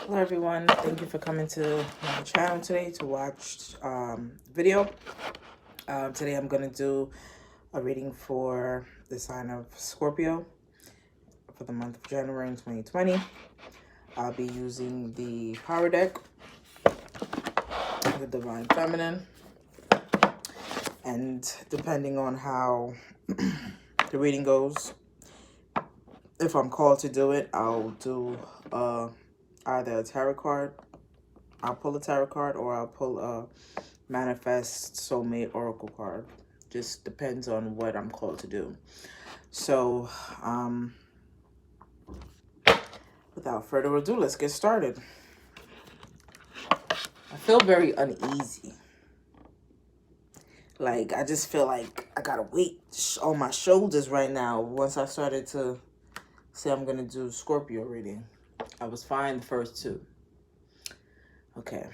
Hello everyone, thank you for coming to my channel today to watch video. Today I'm going to do a reading for the sign of Scorpio for the month of January in 2020. I'll be using the power deck, the Divine Feminine, and depending on how the reading goes, if I'm called to do it, I'll do either a tarot card. I'll pull a tarot card, or I'll pull a manifest soulmate oracle card. Just depends on what I'm called to do. So without further ado, let's get started. I feel very uneasy. Like, I just feel like I got a weight on my shoulders right now. Once I started to say I'm going to do Scorpio reading, I was fine the first two. Okay.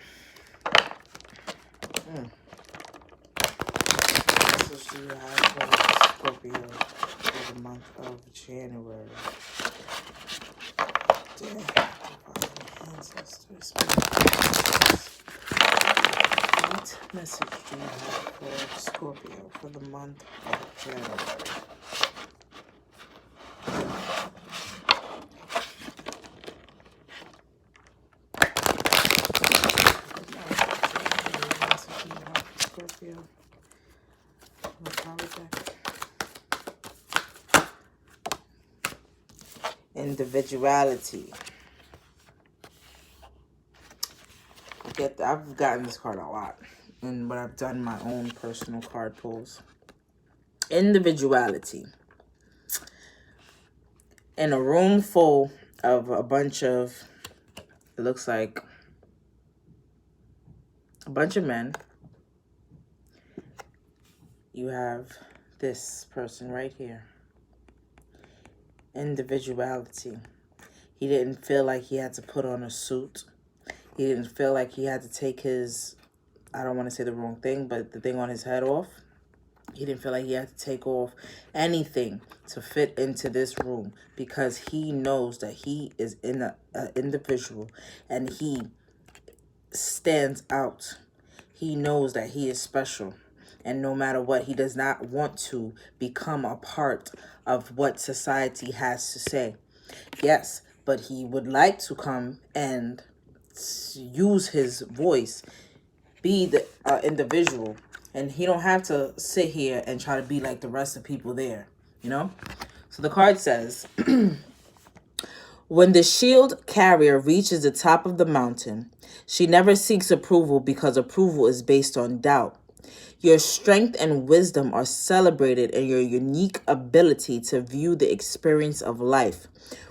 This is the Scorpio for the month of January. Ancestors, what message do you have for Scorpio for the month of January? Scorpio, the power deck. Individuality. I've gotten this card a lot, and but I've done my own personal card pulls. Individuality. In a room full of a bunch of, it looks like a bunch of men, you have this person right here. Individuality. He didn't feel like he had to put on a suit. He didn't feel like he had to take his, I don't want to say the wrong thing, but the thing on his head off. He didn't feel like he had to take off anything to fit into this room, because he knows that he is an individual and he stands out. He knows that he is special. And no matter what, he does not want to become a part of what society has to say. Yes, but he would like to come and use his voice, be the individual, and he don't have to sit here and try to be like the rest of people there, you know? So the card says, when the shield carrier reaches the top of the mountain, she never seeks approval, because approval is based on doubt. Your strength and wisdom are celebrated in your unique ability to view the experience of life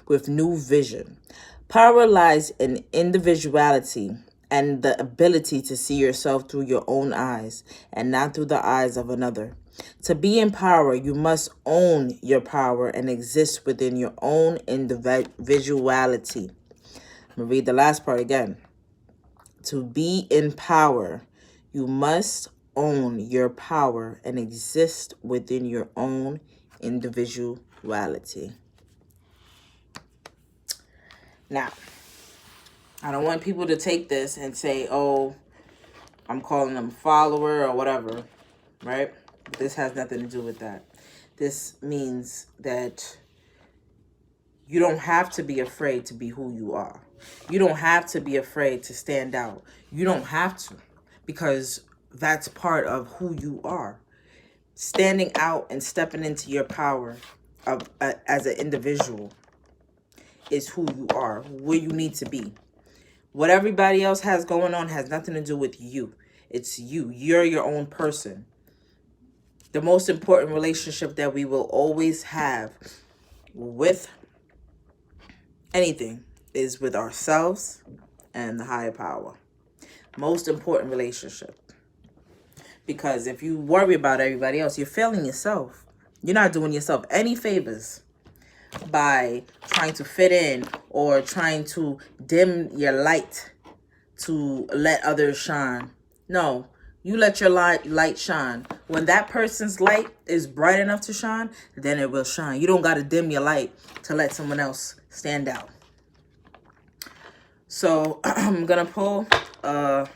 with new vision. Power lies in individuality and the ability to see yourself through your own eyes and not through the eyes of another. To be in power, you must own your power and exist within your own individuality. I'm going to read the last part again. To be in power, you must own your power and exist within your own individuality. Now, I don't want people to take this and say, oh, I'm calling them a follower or whatever, right? This has nothing to do with that. This means that you don't have to be afraid to be who you are. You don't have to be afraid to stand out. You don't have to, because that's part of who you are. Standing out and stepping into your power of as an individual is who you are, where you need to be. What everybody else has going on has nothing to do with you. It's you. You're your own person. The most important relationship that we will always have with anything is with ourselves and the higher power. Most important relationship. Because if you worry about everybody else, you're failing yourself. You're not doing yourself any favors by trying to fit in or trying to dim your light to let others shine. No, you let your light shine. When that person's light is bright enough to shine, then it will shine. You don't got to dim your light to let someone else stand out. So I'm going to pull a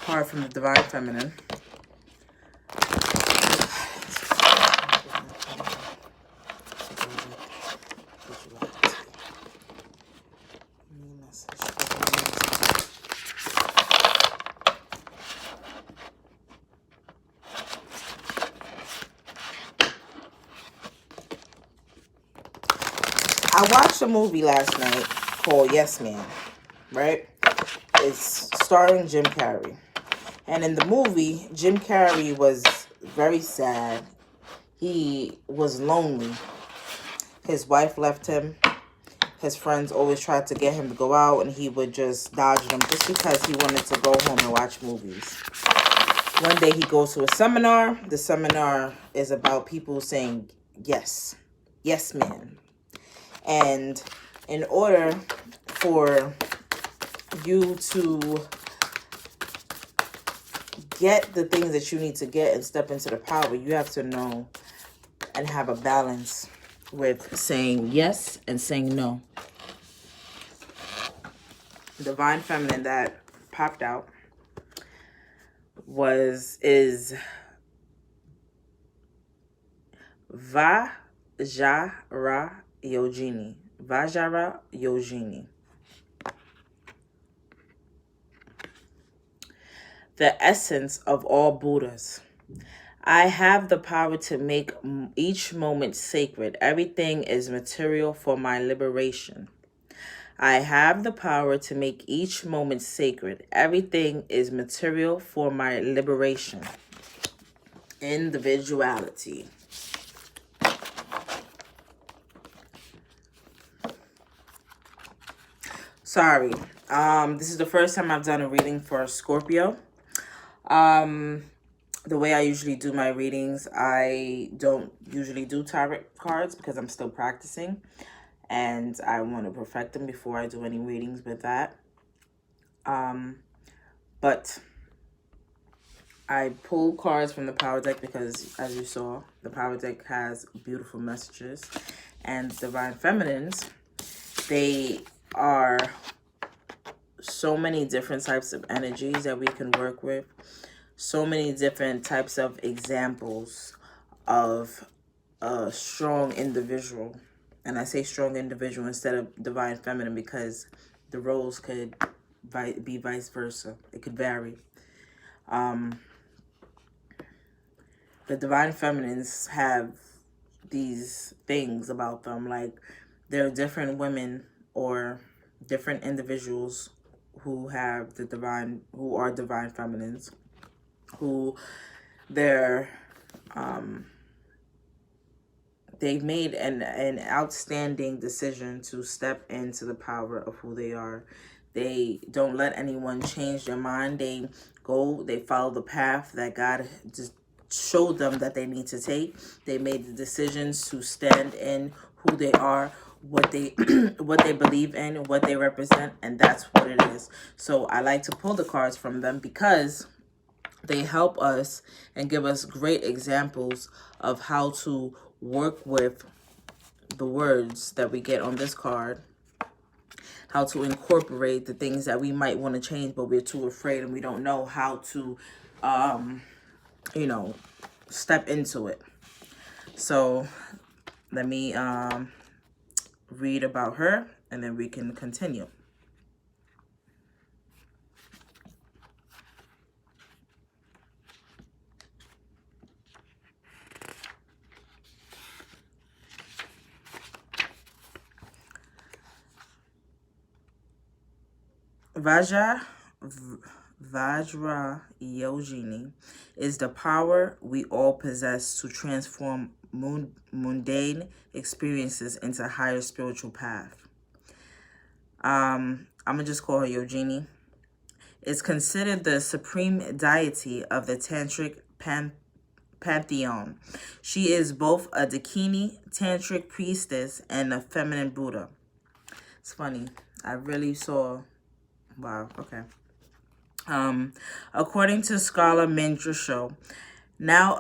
card from the Divine Feminine. I watched a movie last night called Yes Man, right? It's starring Jim Carrey. And in the movie, Jim Carrey was very sad. He was lonely. His wife left him. His friends always tried to get him to go out, and he would just dodge them just because he wanted to go home and watch movies. One day he goes to a seminar. The seminar is about people saying yes. Yes, man. And in order for you to get the things that you need to get and step into the power, you have to know and have a balance with saying yes and saying no. Divine Feminine that popped out is Vajrayogini. Vajrayogini. The essence of all Buddhas. I have the power to make each moment sacred. Everything is material for my liberation. I have the power to make each moment sacred. Everything is material for my liberation. Individuality. Sorry. This is the first time I've done a reading for Scorpio. The way I usually do my readings, I don't usually do tarot cards because I'm still practicing. And I want to perfect them before I do any readings with that. But I pulled cards from the Power Deck because, as you saw, the Power Deck has beautiful messages. And Divine Feminines, they are so many different types of energies that we can work with. So many different types of examples of a strong individual. And I say strong individual instead of Divine Feminine because the roles could be vice versa. It could vary. The Divine Feminines have these things about them. Like, there are different women or different individuals who have who are Divine Feminines, who they've made an outstanding decision to step into the power of who they are. They don't let anyone change their mind. They follow the path that God just showed them that they need to take. They made the decisions to stand in who they are, what they what they believe in, what they represent, and that's what it is. So I like to pull the cards from them because they help us and give us great examples of how to work with the words that we get on this card, how to incorporate the things that we might want to change, but we're too afraid and we don't know how to, step into it. So let me read about her and then we can continue. Vajrayogini is the power we all possess to transform mundane experiences into a higher spiritual path. I'm going to just call her Yogini. Is considered the supreme deity of the Tantric pantheon. She is both a Dakini Tantric priestess and a feminine Buddha. It's funny. I really saw... Wow, okay. According to scholar Mindra Show, now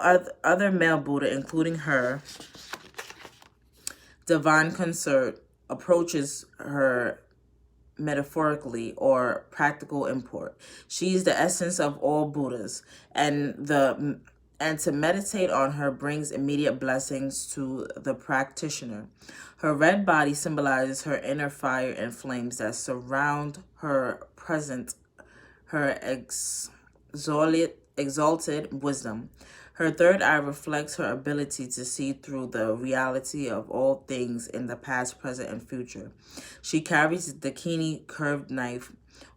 other male Buddha, including her, divine consort, approaches her metaphorically or practical import. She's the essence of all Buddhas, and to meditate on her brings immediate blessings to the practitioner. Her red body symbolizes her inner fire and flames that surround her present, her exalted wisdom. Her third eye reflects her ability to see through the reality of all things in the past, present, and future. She carries the keenly curved knife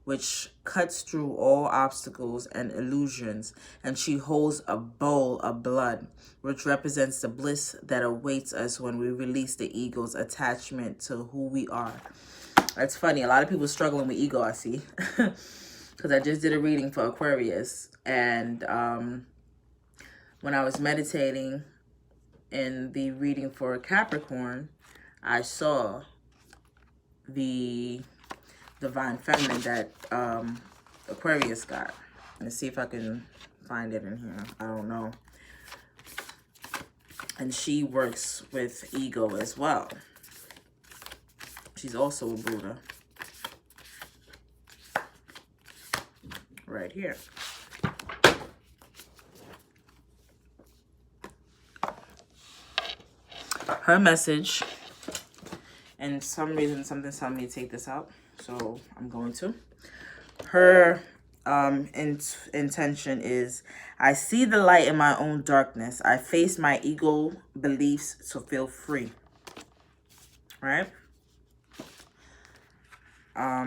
which cuts through all obstacles and illusions, and she holds a bowl of blood, which represents the bliss that awaits us when we release the ego's attachment to who we are. That's funny. A lot of people struggling with ego, I see. Because I just did a reading for Aquarius, and when I was meditating in the reading for Capricorn, I saw the Divine Feminine that Aquarius got. Let's see if I can find it in here. I don't know. And she works with ego as well. She's also a Buddha. Right here. Her message, and some reason something's telling me to take this out, so I'm going to. Her intention is, I see the light in my own darkness. I face my ego beliefs to feel free. Right? Oh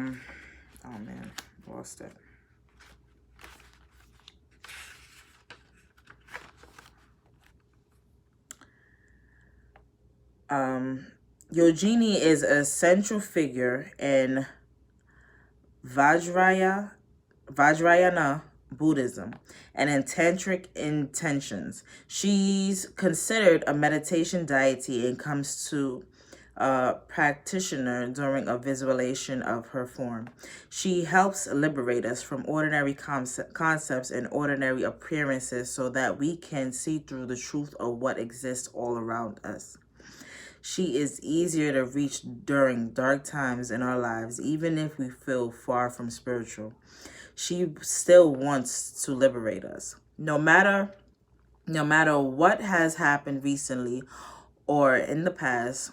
man, lost it. Yogini is a central figure in Vajrayana Buddhism and in tantric intentions. She's considered a meditation deity and comes to a practitioner during a visualization of her form. She helps liberate us from ordinary concepts and ordinary appearances so that we can see through the truth of what exists all around us. She is easier to reach during dark times in our lives, even if we feel far from spiritual. She still wants to liberate us. No matter what has happened recently or in the past,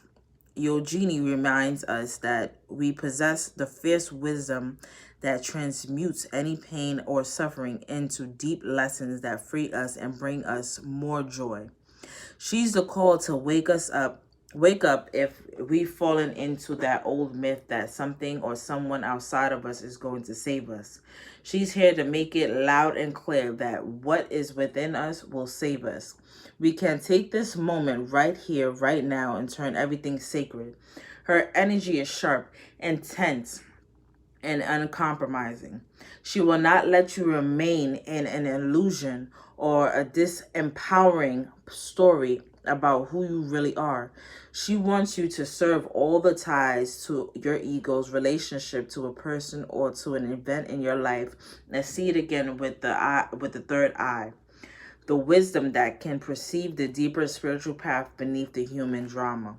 Yogini reminds us that we possess the fierce wisdom that transmutes any pain or suffering into deep lessons that free us and bring us more joy. She's the call to wake up if we've fallen into that old myth that something or someone outside of us is going to save us. She's here to make it loud and clear that what is within us will save us. We can take this moment right here, right now, and turn everything sacred. Her energy is sharp, intense, and uncompromising. She will not let you remain in an illusion or a disempowering story about who you really are. She wants you to serve all the ties to your ego's relationship to a person or to an event in your life. And see it again with the third eye. The wisdom that can perceive the deeper spiritual path beneath the human drama.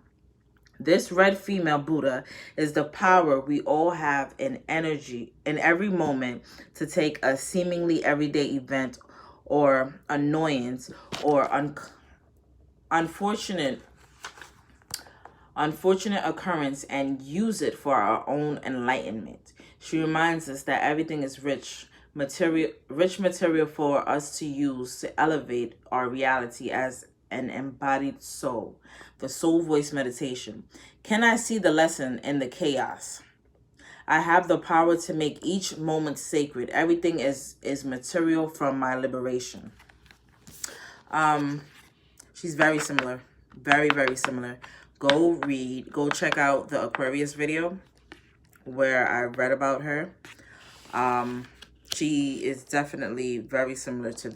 This red female Buddha is the power we all have in energy in every moment to take a seemingly everyday event or annoyance or unfortunate occurrence and use it for our own enlightenment. She reminds us that everything is rich material for us to use to elevate our reality as an embodied soul. The soul voice meditation. Can I see the lesson in the chaos? I have the power to make each moment sacred. Everything is material from my liberation. She's very similar. Very, very similar. Go check out the Aquarius video where I read about her. She is definitely very similar to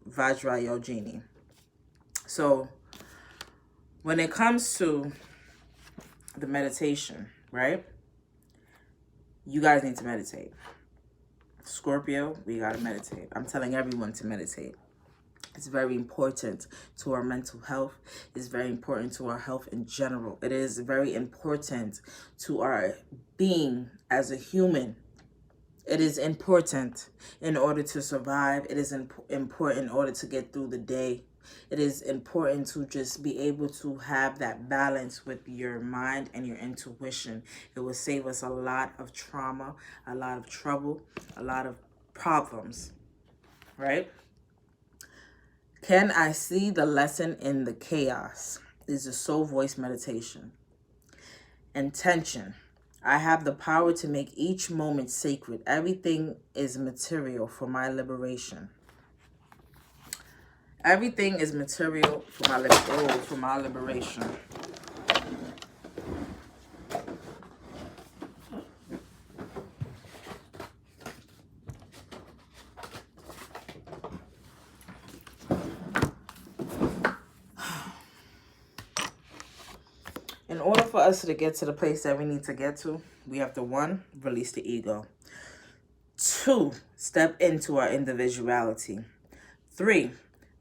Vajrayogini. So when it comes to the meditation, right? You guys need to meditate. Scorpio, we got to meditate. I'm telling everyone to meditate. It's very important to our mental health. It's very important to our health in general. It is very important to our being as a human. It is important in order to survive. It is important in order to get through the day. It is important to just be able to have that balance with your mind and your intuition. It will save us a lot of trauma, a lot of trouble, a lot of problems, right? Can I see the lesson in the chaos? This is a soul voice meditation. Intention. I have the power to make each moment sacred. Everything is material for my liberation. Everything is material for my liberation. In order for us to get to the place that we need to get to, we have to, 1, release the ego. 2, step into our individuality. 3,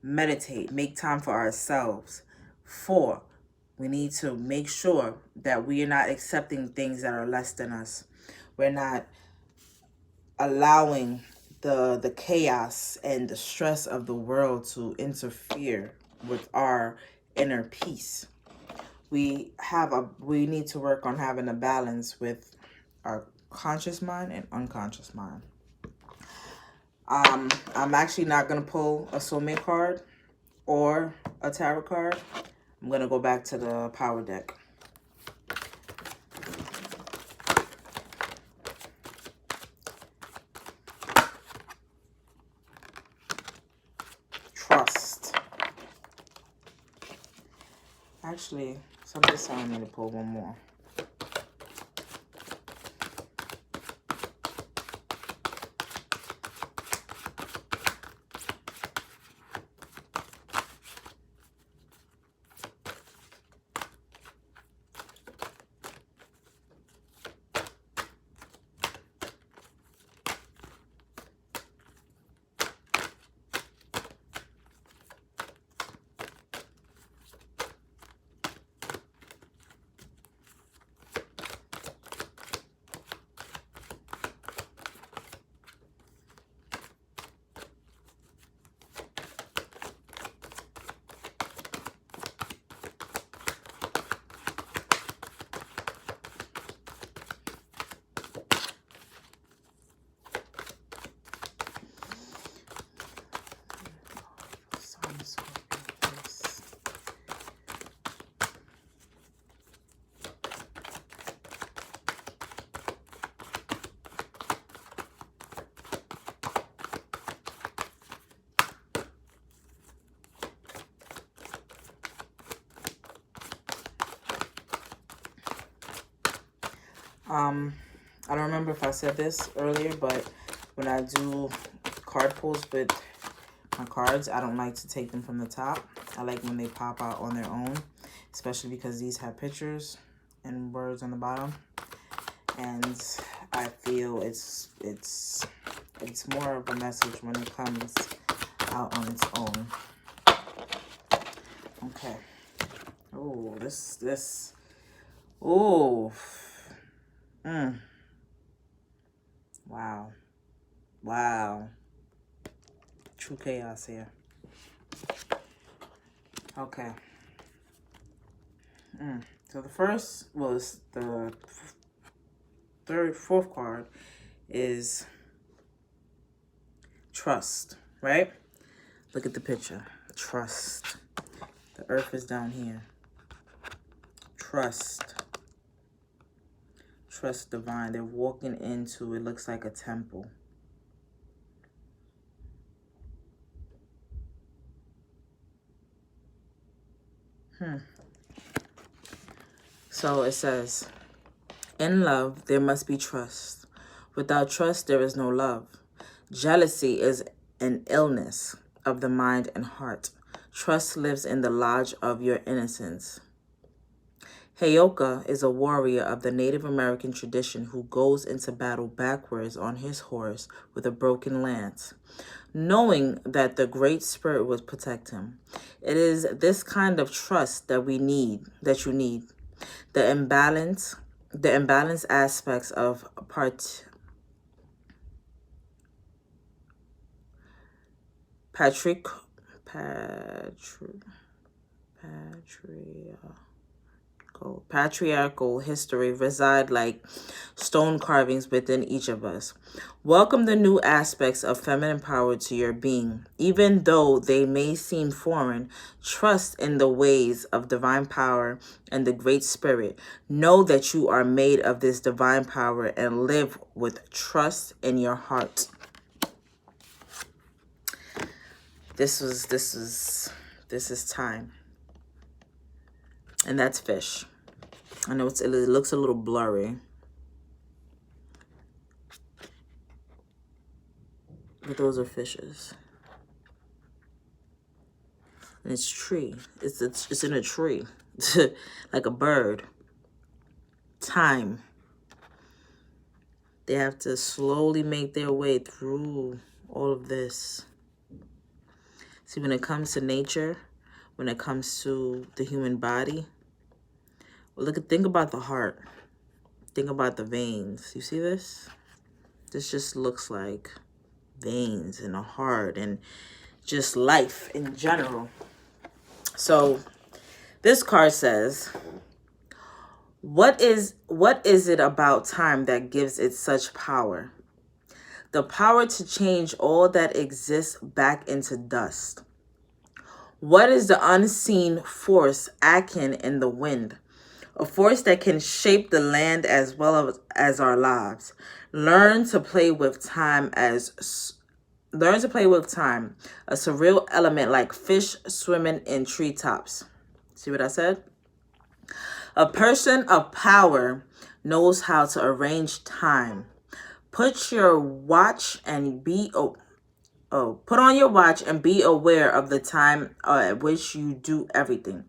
meditate, make time for ourselves. 4, we need to make sure that we are not accepting things that are less than us. We're not allowing the chaos and the stress of the world to interfere with our inner peace. We need to work on having a balance with our conscious mind and unconscious mind. I'm actually not going to pull a soulmate card or a tarot card. I'm going to go back to the power deck. Trust. Actually, somebody's telling me to pull one more. I don't remember if I said this earlier, but when I do card pulls with my cards, I don't like to take them from the top. I like when they pop out on their own, especially because these have pictures and words on the bottom. And I feel it's more of a message when it comes out on its own. Okay. Oh, this. Oh. Wow. Wow. True chaos here. Okay. So the first was the fourth card is trust, right? Look at the picture. Trust. The earth is down here. Trust. Trust divine. They're walking into, it looks like a temple. So it says, in love, there must be trust. Without trust, there is no love. Jealousy is an illness of the mind and heart. Trust lives in the lodge of your innocence. Heyoka is a warrior of the Native American tradition who goes into battle backwards on his horse with a broken lance, knowing that the Great Spirit would protect him. It is this kind of trust that you need. The imbalanced aspects of Patrick patriarchal history reside like stone carvings within each of us. Welcome the new aspects of feminine power to your being. Even though they may seem foreign, trust in the ways of divine power and the Great Spirit. Know that you are made of this divine power and live with trust in your heart. This is time. And that's fish. I know it looks a little blurry, but those are fishes. And it's tree. It's in a tree, like a bird. Time. They have to slowly make their way through all of this. See, when it comes to nature, when it comes to the human body, think about the heart. Think about the veins. You see this? This just looks like veins in a heart and just life in general. So this card says, what is it about time that gives it such power? The power to change all that exists back into dust. What is the unseen force acting in the wind? A force that can shape the land as well as our lives. Learn to play with time, a surreal element like fish swimming in treetops. See what I said? A person of power knows how to arrange time. Put on your watch and be aware of the time at which you do everything.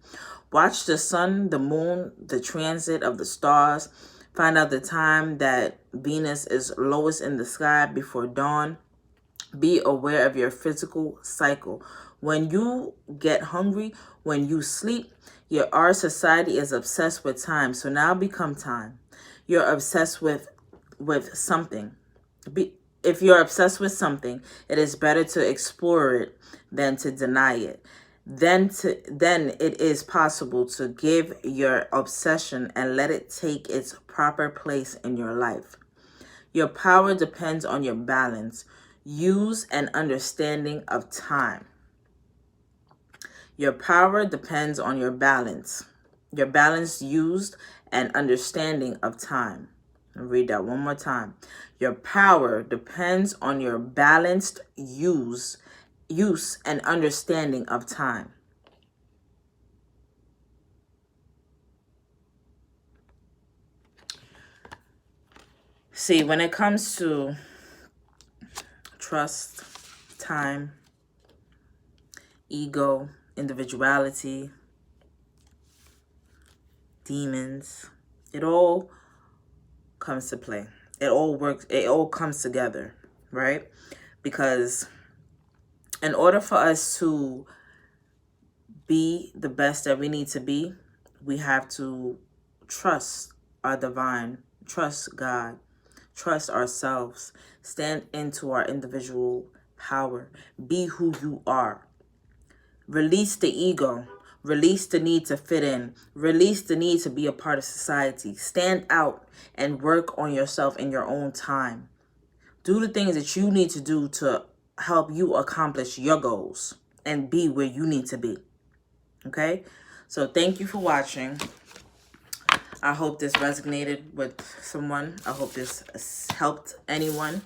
Watch the sun, the moon, the transit of the stars. Find out the time that Venus is lowest in the sky before dawn. Be aware of your physical cycle. When you get hungry, when you sleep, our society is obsessed with time. So now become time. You're obsessed with something. If you're obsessed with something, it is better to explore it than to deny it. Then it is possible to give your obsession and let it take its proper place in your life. Your power depends on your balance, use, and understanding of time. Your power depends on your balance, used, and understanding of time. I'll read that one more time. Your power depends on your balanced use and understanding of time. See, when it comes to trust, time, ego, individuality, demons, it all comes to play. It all works. It all comes together, right? Because in order for us to be the best that we need to be, we have to trust our divine, trust God, trust ourselves, stand into our individual power, be who you are. Release the ego, release the need to fit in, release the need to be a part of society. Stand out and work on yourself in your own time. Do the things that you need to do to help you accomplish your goals and be where you need to be. Okay? So thank you for watching. I hope this resonated with someone. I hope this helped anyone.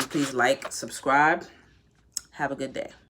Please like, subscribe. Have a good day.